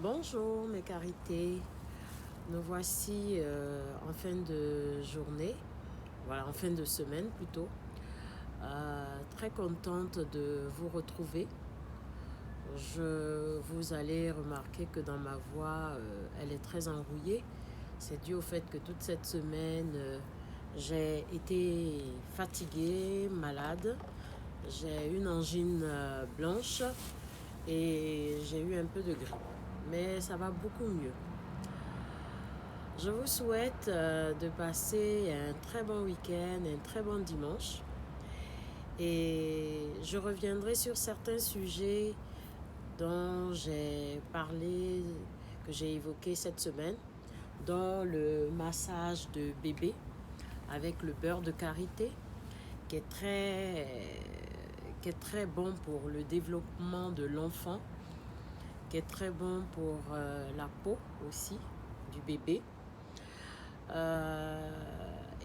Bonjour mes carités, nous voici en fin de journée, voilà en fin de semaine plutôt, très contente de vous retrouver. Vous allez remarquer que dans ma voix, elle est très enrouillée. C'est dû au fait que toute cette semaine, j'ai été fatiguée, malade. J'ai une angine blanche et j'ai eu un peu de grippe. Mais ça va beaucoup mieux. Je vous souhaite de passer un très bon week-end, un très bon dimanche. Et je reviendrai sur certains sujets dont j'ai parlé, que j'ai évoqué cette semaine, dont le massage de bébé avec le beurre de karité, qui est très bon pour le développement de l'enfant, qui est très bon pour la peau aussi du bébé.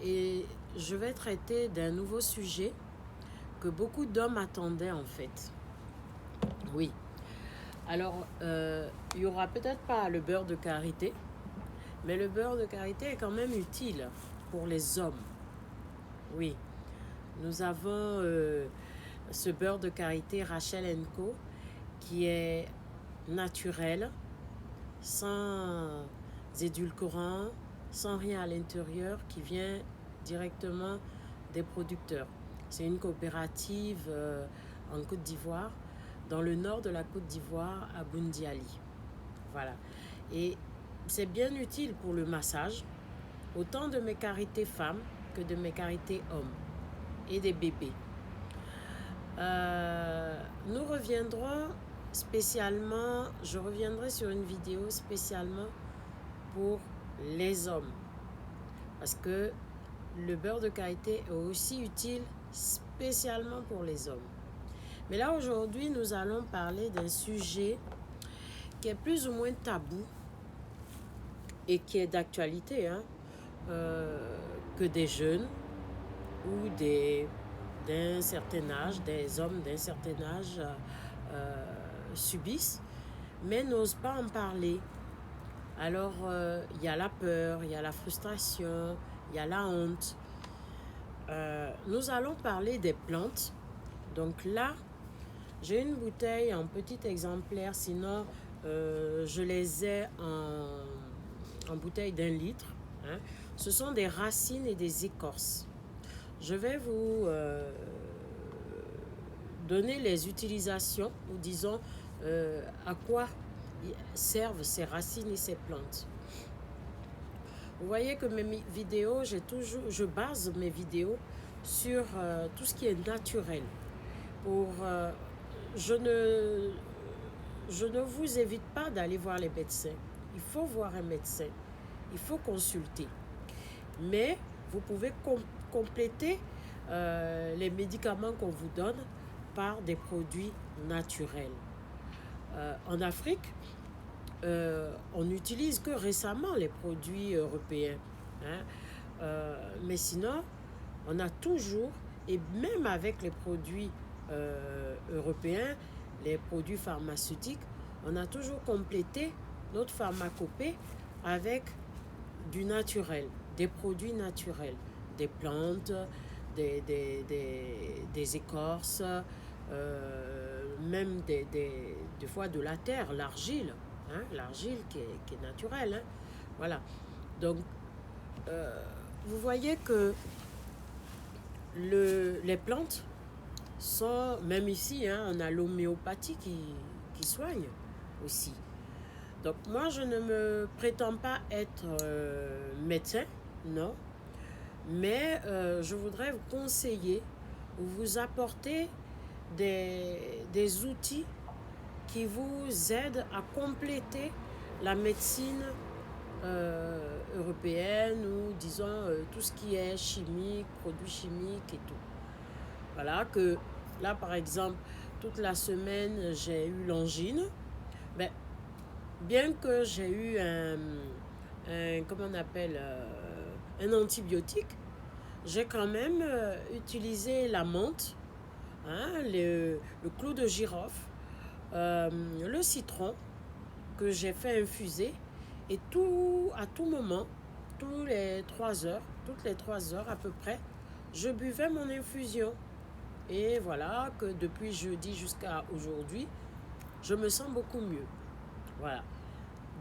Et je vais traiter d'un nouveau sujet que beaucoup d'hommes attendaient en fait. Oui. Alors, il n'y aura peut-être pas le beurre de karité, mais le beurre de karité est quand même utile pour les hommes. Oui. Nous avons ce beurre de karité Rachel & Co qui est naturel, sans édulcorants, sans rien à l'intérieur, qui vient directement des producteurs. C'est une coopérative en Côte d'Ivoire, dans le nord de la Côte d'Ivoire, à Bundiali. Voilà. Et c'est bien utile pour le massage, autant de mes carités femmes que de mes carités hommes et des bébés. Nous reviendrons spécialement, je reviendrai sur une vidéo spécialement pour les hommes. Parce que le beurre de karité est aussi utile spécialement pour les hommes. Mais là, aujourd'hui, nous allons parler d'un sujet qui est plus ou moins tabou et qui est d'actualité, que des jeunes ou d'un certain âge, des hommes d'un certain âge subissent, mais n'osent pas en parler. Alors, il y a la peur, il y a la frustration, il y a la honte. Nous allons parler des plantes. Donc là, j'ai une bouteille en petit exemplaire, sinon je les ai en bouteille d'1 litre. Ce sont des racines et des écorces. Je vais vous donner les utilisations, ou disons à quoi servent ces racines et ces plantes. Vous voyez que mes vidéos, je base mes vidéos sur tout ce qui est naturel. Je ne vous évite pas d'aller voir les médecins. Il faut voir un médecin. Il faut consulter. Mais vous pouvez compléter les médicaments qu'on vous donne par des produits naturels. En Afrique, on n'utilise que récemment les produits européens. Mais sinon, on a toujours, et même avec les produits européens, les produits pharmaceutiques, on a toujours complété notre pharmacopée avec du naturel, des produits naturels, des plantes, des écorces, même des fois de la terre, l'argile, l'argile qui est naturelle. Voilà. Donc, vous voyez que les plantes sont, même ici, on a l'homéopathie qui soigne aussi. Donc moi, je ne me prétends pas être médecin, non, mais je voudrais vous conseiller ou vous apporter des outils qui vous aident à compléter la médecine européenne ou disons tout ce qui est chimique, produits chimiques et tout. Voilà, que là par exemple, toute la semaine j'ai eu l'angine, mais bien que j'ai eu comment on appelle, un antibiotique, j'ai quand même utilisé la menthe, le clou de girofle, le citron que j'ai fait infuser. Et à tout moment, toutes les 3 heures à peu près, je buvais mon infusion. Et voilà que depuis jeudi jusqu'à aujourd'hui, je me sens beaucoup mieux. Voilà.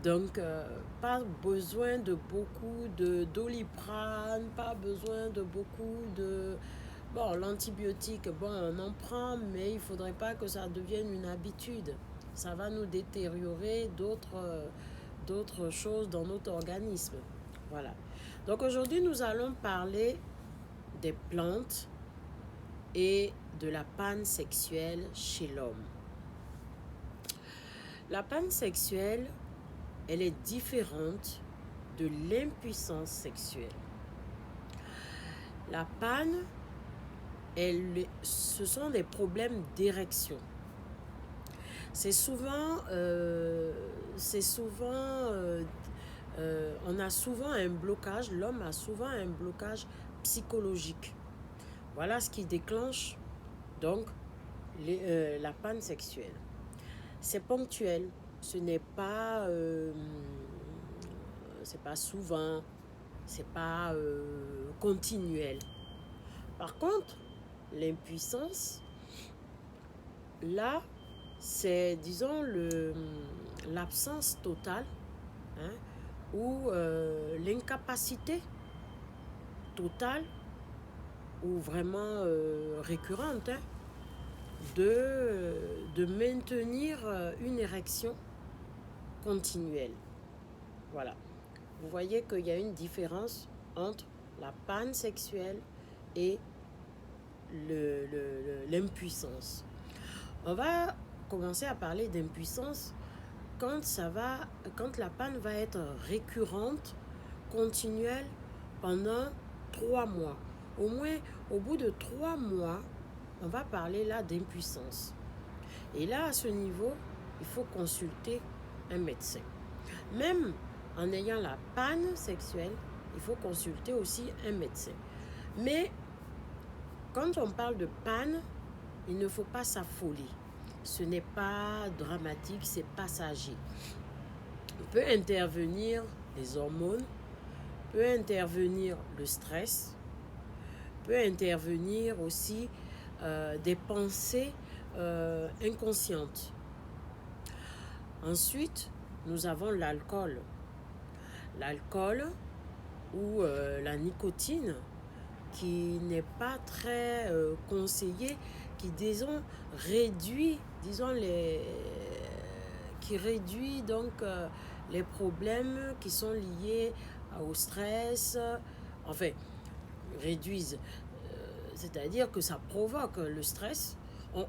Donc, pas besoin de beaucoup de Doliprane, pas besoin de beaucoup de... Bon, l'antibiotique, bon, on en prend, mais il ne faudrait pas que ça devienne une habitude. Ça va nous détériorer d'autres choses dans notre organisme. Voilà. Donc aujourd'hui, nous allons parler des plantes et de la panne sexuelle chez l'homme. La panne sexuelle, elle est différente de l'impuissance sexuelle. La panne, ce sont des problèmes d'érection. C'est souvent, on a souvent un blocage, l'homme a souvent un blocage psychologique. Voilà ce qui déclenche donc la panne sexuelle. C'est ponctuel, ce n'est pas souvent, c'est pas continuel. Par contre, l'impuissance, là, c'est, disons, l'absence totale, hein, ou l'incapacité totale ou vraiment récurrente, hein, de maintenir une érection continuelle. Voilà. Vous voyez qu'il y a une différence entre la panne sexuelle et l'impuissance. On va commencer à parler d'impuissance quand la panne va être récurrente, continuelle pendant 3 mois. Au moins, au bout de 3 mois, on va parler là d'impuissance. Et là, à ce niveau, il faut consulter un médecin. Même en ayant la panne sexuelle, il faut consulter aussi un médecin. Mais quand on parle de panne, il ne faut pas s'affoler. Ce n'est pas dramatique, c'est passager. Peut intervenir les hormones, peut intervenir le stress, peut intervenir aussi des pensées inconscientes. Ensuite, nous avons l'alcool. L'alcool ou la nicotine qui n'est pas très conseillé, qui réduit donc les problèmes qui sont liés au stress, enfin réduisent, c'est-à-dire que ça provoque le stress.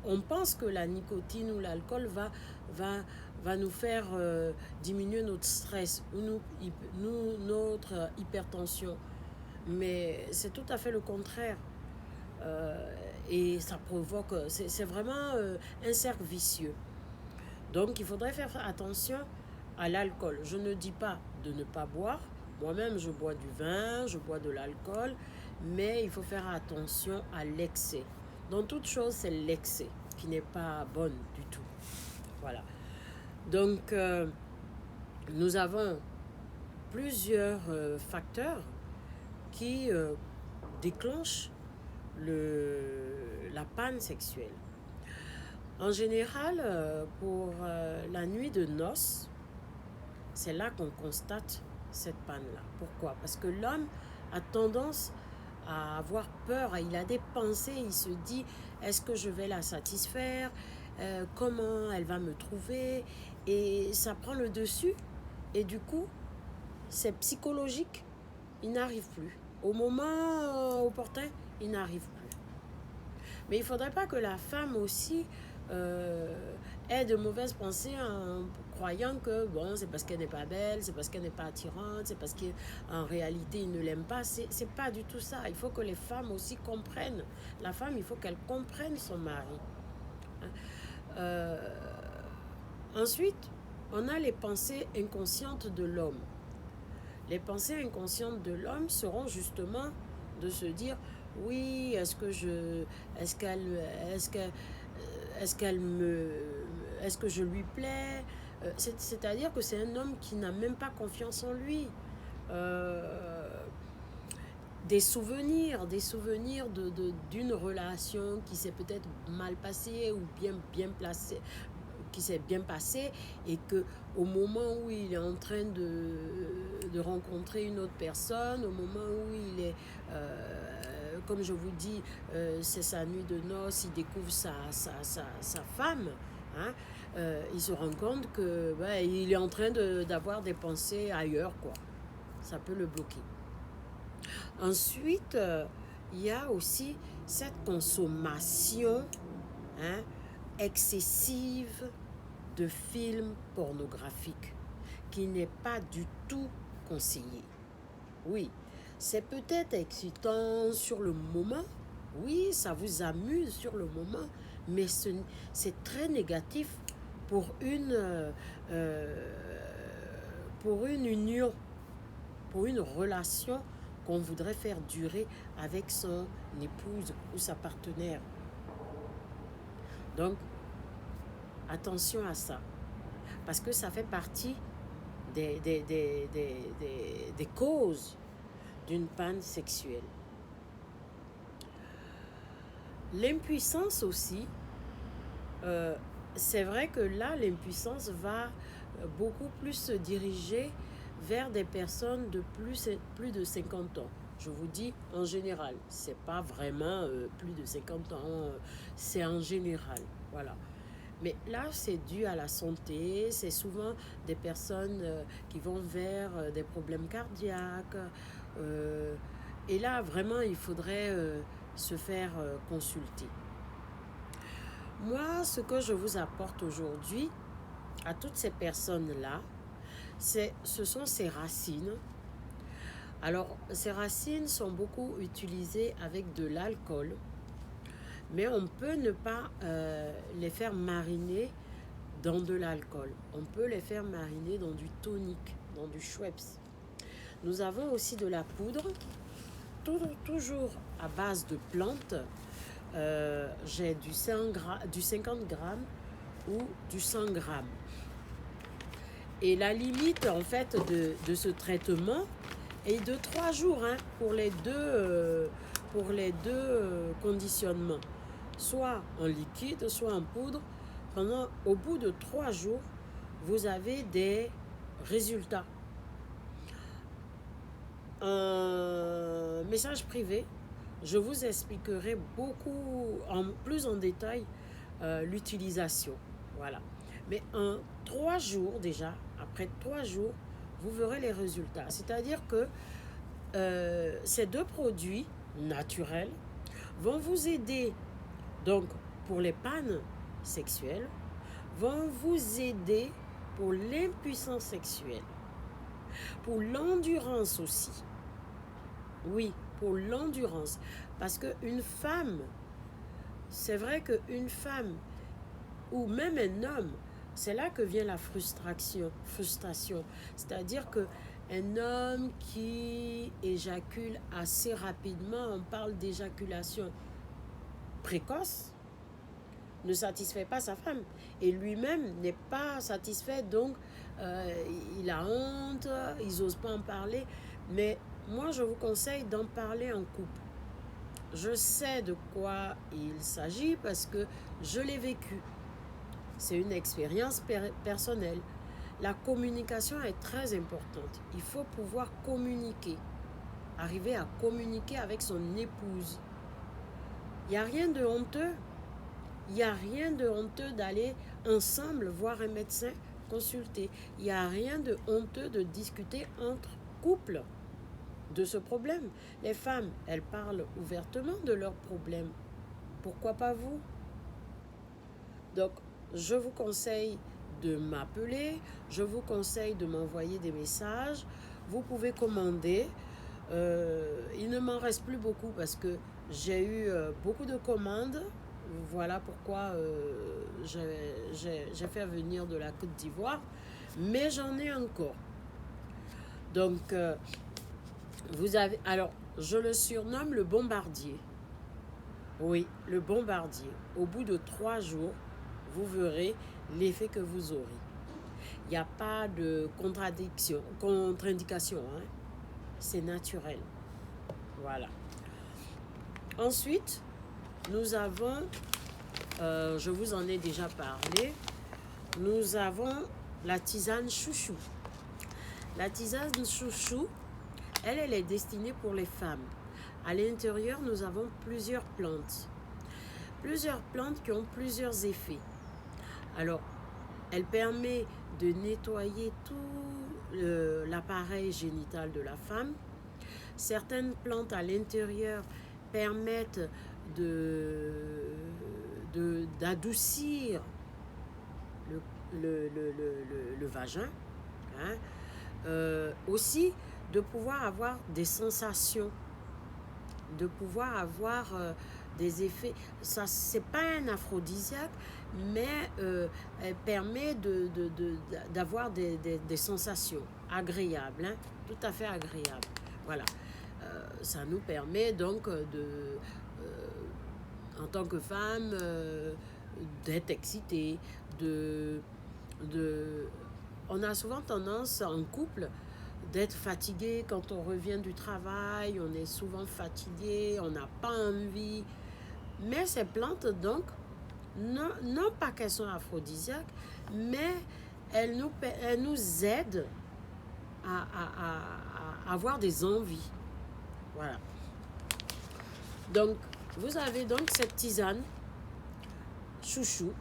On pense que la nicotine ou l'alcool va nous faire diminuer notre stress ou notre hypertension. Mais c'est tout à fait le contraire. Et ça provoque, c'est vraiment un cercle vicieux. Donc il faudrait faire attention à l'alcool. Je ne dis pas de ne pas boire. Moi-même, je bois du vin, je bois de l'alcool, mais il faut faire attention à l'excès. Dans toute chose, c'est l'excès qui n'est pas bonne du tout. Voilà. Donc, nous avons plusieurs facteurs qui déclenchent la panne sexuelle. En général, pour la nuit de noces, c'est là qu'on constate cette panne-là. Pourquoi? Parce que l'homme a tendance à avoir peur, il a des pensées, il se dit, est-ce que je vais la satisfaire? Comment elle va me trouver? Et ça prend le dessus, et du coup, c'est psychologique, il n'arrive plus. Au moment opportun, il n'arrive plus. Mais il ne faudrait pas que la femme aussi ait de mauvaises pensées en croyant que bon, c'est parce qu'elle n'est pas belle, c'est parce qu'elle n'est pas attirante, c'est parce qu'en réalité il ne l'aime pas. C'est pas du tout ça. Il faut que les femmes aussi comprennent. La femme, il faut qu'elle comprenne son mari. Ensuite, on a les pensées inconscientes de l'homme. Les pensées inconscientes de l'homme seront justement de se dire oui, est-ce que je lui plais, C'est-à-dire que c'est un homme qui n'a même pas confiance en lui. Euh, des souvenirs d'une relation qui s'est peut-être mal passée ou bien placée, qui s'est bien passée, et que au moment où il est en train de rencontrer une autre personne, au moment où il est, comme je vous dis, c'est sa nuit de noces, il découvre sa femme, hein, il se rend compte que il est en train d'avoir des pensées ailleurs, quoi. Ça peut le bloquer. Ensuite, il y a aussi cette consommation, hein, excessive de films pornographiques qui n'est pas du tout conseillé. Oui, c'est peut-être excitant sur le moment, oui, ça vous amuse sur le moment, mais c'est très négatif pour pour une union, pour une relation qu'on voudrait faire durer avec son épouse ou sa partenaire. Donc, attention à ça, parce que ça fait partie des causes d'une panne sexuelle. L'impuissance aussi, c'est vrai que là, l'impuissance va beaucoup plus se diriger vers des personnes de plus de 50 ans. Je vous dis en général, c'est pas vraiment plus de 50 ans, c'est en général, voilà. Mais là, c'est dû à la santé, c'est souvent des personnes qui vont vers des problèmes cardiaques. euh, et là, vraiment, il faudrait se faire consulter. Moi, ce que je vous apporte aujourd'hui à toutes ces personnes-là, ce sont ces racines. Alors, ces racines sont beaucoup utilisées avec de l'alcool, mais on peut ne pas les faire mariner dans de l'alcool. On peut les faire mariner dans du tonique, dans du Schweppes. Nous avons aussi de la poudre, toujours à base de plantes. J'ai du 50 grammes ou du 100 grammes. Et la limite, en fait, de ce traitement est de 3 jours, hein, pour les deux conditionnements. Soit en liquide, soit en poudre. Au bout de 3 jours, vous avez des résultats. Un message privé, je vous expliquerai plus en détail l'utilisation. Voilà. Mais en 3 jours déjà, après 3 jours, vous verrez les résultats. C'est-à-dire que ces deux produits naturels vont vous aider, donc pour les pannes sexuelles, vont vous aider pour l'impuissance sexuelle, pour l'endurance aussi. Oui, pour l'endurance. Parce qu'une femme, c'est vrai qu'une femme, ou même un homme, c'est là que vient la frustration. C'est-à-dire qu'un homme qui éjacule assez rapidement, on parle d'éjaculation précoce, ne satisfait pas sa femme. Et lui-même n'est pas satisfait, donc il a honte, ils n'osent pas en parler. Mais moi, je vous conseille d'en parler en couple. Je sais de quoi il s'agit parce que je l'ai vécu. C'est une expérience personnelle. La communication est très importante. Il faut pouvoir communiquer. Arriver à communiquer avec son épouse. Il n'y a rien de honteux. Il n'y a rien de honteux d'aller ensemble voir un médecin, consulter. Il n'y a rien de honteux de discuter entre couples de ce problème. Les femmes, elles parlent ouvertement de leurs problèmes. Pourquoi pas vous? Donc, je vous conseille de m'appeler, je vous conseille de m'envoyer des messages. Vous pouvez commander. Il ne m'en reste plus beaucoup parce que j'ai eu beaucoup de commandes. Voilà pourquoi j'ai fait venir de la Côte d'Ivoire. Mais j'en ai encore. Donc, vous avez... Alors, je le surnomme le bombardier. Oui, le bombardier. Au bout de 3 jours, vous verrez l'effet que vous aurez. Il n'y a pas de contre-indication. Hein. C'est naturel. Voilà. Ensuite, nous avons, je vous en ai déjà parlé, nous avons la tisane chouchou. La tisane chouchou, elle est destinée pour les femmes. À l'intérieur, nous avons plusieurs plantes. Plusieurs plantes qui ont plusieurs effets. Alors, elle permet de nettoyer tout l'appareil génital de la femme. Certaines plantes à l'intérieur permettent d'adoucir le vagin. Hein. Aussi, de pouvoir avoir des sensations, de pouvoir avoir des effets. Ça, c'est pas un aphrodisiaque, mais elle permet d'avoir des sensations agréables, hein, tout à fait agréables. Voilà. Ça nous permet donc en tant que femme, d'être excitée, on a souvent tendance en couple d'être fatigué quand on revient du travail, on est souvent fatigué, on n'a pas envie. Mais ces plantes, donc, non pas qu'elles sont aphrodisiaques, mais elles nous aident à avoir des envies. Voilà. Donc, vous avez donc cette tisane chouchou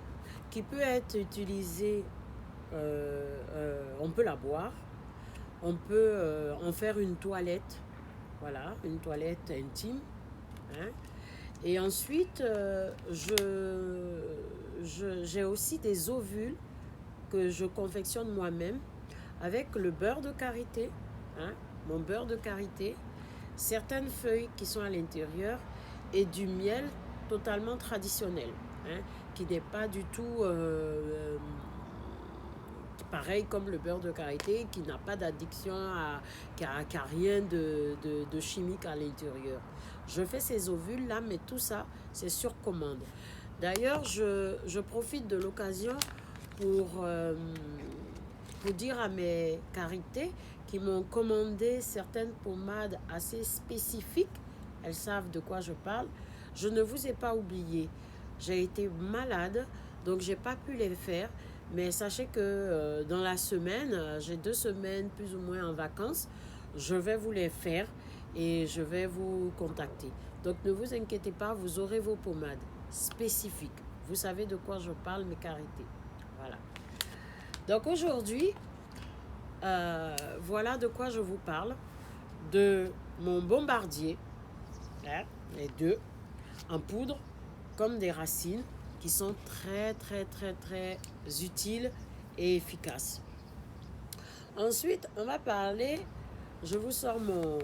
qui peut être utilisée, on peut la boire, on peut en faire une toilette, voilà, une toilette intime. Hein. Et ensuite, j'ai aussi des ovules que je confectionne moi-même avec le beurre de karité, hein, mon beurre de karité, certaines feuilles qui sont à l'intérieur et du miel totalement traditionnel, hein, qui n'est pas du tout pareil comme le beurre de karité, qui n'a pas d'addiction, qui a rien de chimique à l'intérieur. Je fais ces ovules-là, mais tout ça, c'est sur commande. D'ailleurs, je profite de l'occasion pour dire à mes carités qui m'ont commandé certaines pommades assez spécifiques, elles savent de quoi je parle, je ne vous ai pas oublié. J'ai été malade, donc je n'ai pas pu les faire, mais sachez que dans la semaine, j'ai 2 semaines plus ou moins en vacances, je vais vous les faire et je vais vous contacter. Donc ne vous inquiétez pas, vous aurez vos pommades spécifiques. Vous savez de quoi je parle, mes carités. Voilà. Donc aujourd'hui, voilà de quoi je vous parle. De mon bombardier, hein, les 2, en poudre, comme des racines, qui sont très, très, très, très utiles et efficaces. Ensuite, on va parler, je vous sors mon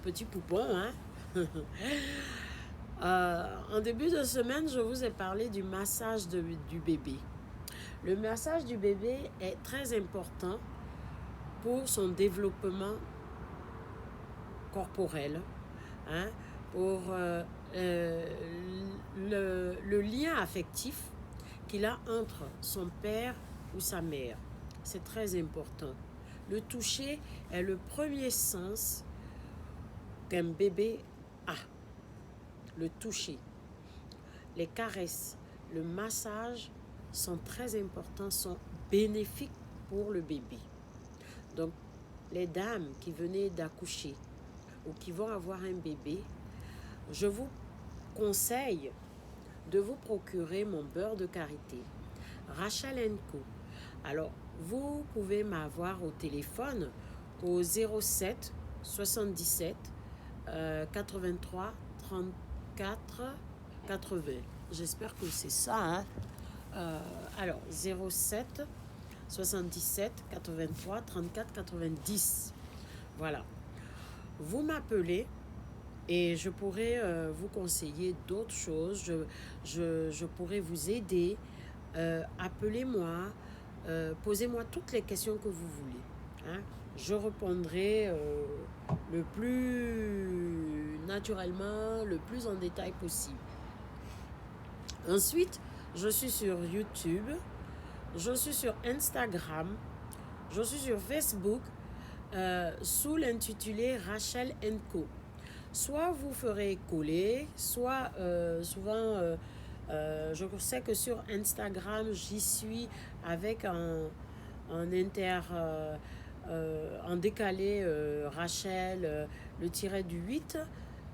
petit poupon, hein. En début de semaine, je vous ai parlé du massage du bébé. Le massage du bébé est très important pour son développement corporel, hein, pour le lien affectif qu'il a entre son père ou sa mère. C'est très important. Le toucher est le premier sens qu'un bébé a. Le toucher, les caresses, le massage sont très importants, sont bénéfiques pour le bébé. Donc, les dames qui venaient d'accoucher ou qui vont avoir un bébé, je vous conseille de vous procurer mon beurre de karité, Rachel & Co. Alors, vous pouvez m'avoir au téléphone au 07 77 83 34 80. J'espère que c'est ça. Hein? Alors, 07 77 83 34 90. Voilà. Vous m'appelez et je pourrais vous conseiller d'autres choses. Je pourrais vous aider. Appelez-moi. Posez-moi toutes les questions que vous voulez. Hein? Je répondrai le plus naturellement, le plus en détail possible. Ensuite, je suis sur YouTube. Je suis sur Instagram. Je suis sur Facebook sous l'intitulé Rachel Co. Soit vous ferez coller, soit souvent, je sais que sur Instagram, j'y suis avec un en décalé Rachel, le tiret du 8,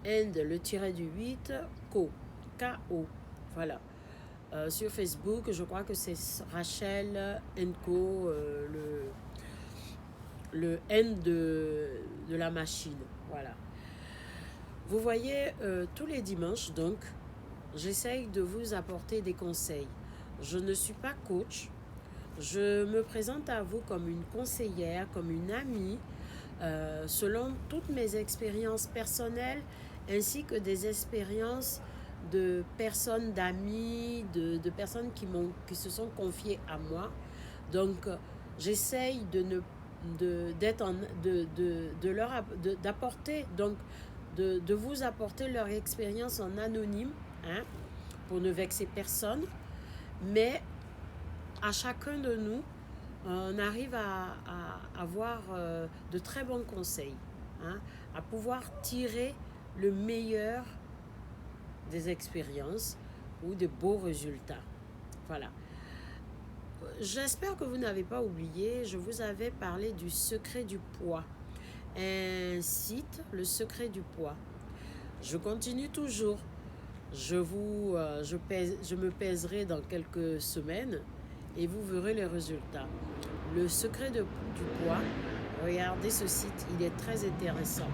and le tiret du 8, Co. K-O. Voilà. Sur Facebook, je crois que c'est Rachel Co, le N de la machine. Voilà. Vous voyez, tous les dimanches, donc, j'essaye de vous apporter des conseils. Je ne suis pas coach. Je me présente à vous comme une conseillère, comme une amie, selon toutes mes expériences personnelles, ainsi que des expériences de personnes, d'amis, de personnes qui se sont confiées à moi. Donc, j'essaye d'apporter, donc, de vous apporter leur expérience en anonyme, hein, pour ne vexer personne. Mais à chacun de nous, on arrive à avoir de très bons conseils, hein, à pouvoir tirer le meilleur des expériences ou de beaux résultats. Voilà. J'espère que vous n'avez pas oublié, je vous avais parlé du secret du poids. Un site, le secret du poids. Je continue toujours. Je me pèserai dans quelques semaines et vous verrez les résultats. Le secret du poids, regardez ce site, il est très intéressant.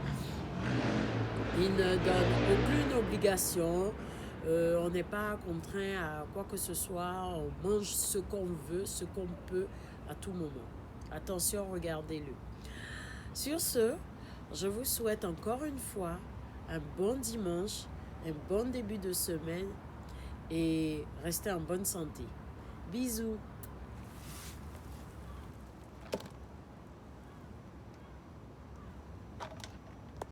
Il ne donne aucune obligation, on n'est pas contraint à quoi que ce soit, on mange ce qu'on veut, ce qu'on peut à tout moment. Attention, regardez-le. Sur ce, je vous souhaite encore une fois un bon dimanche, un bon début de semaine et restez en bonne santé. Bisous.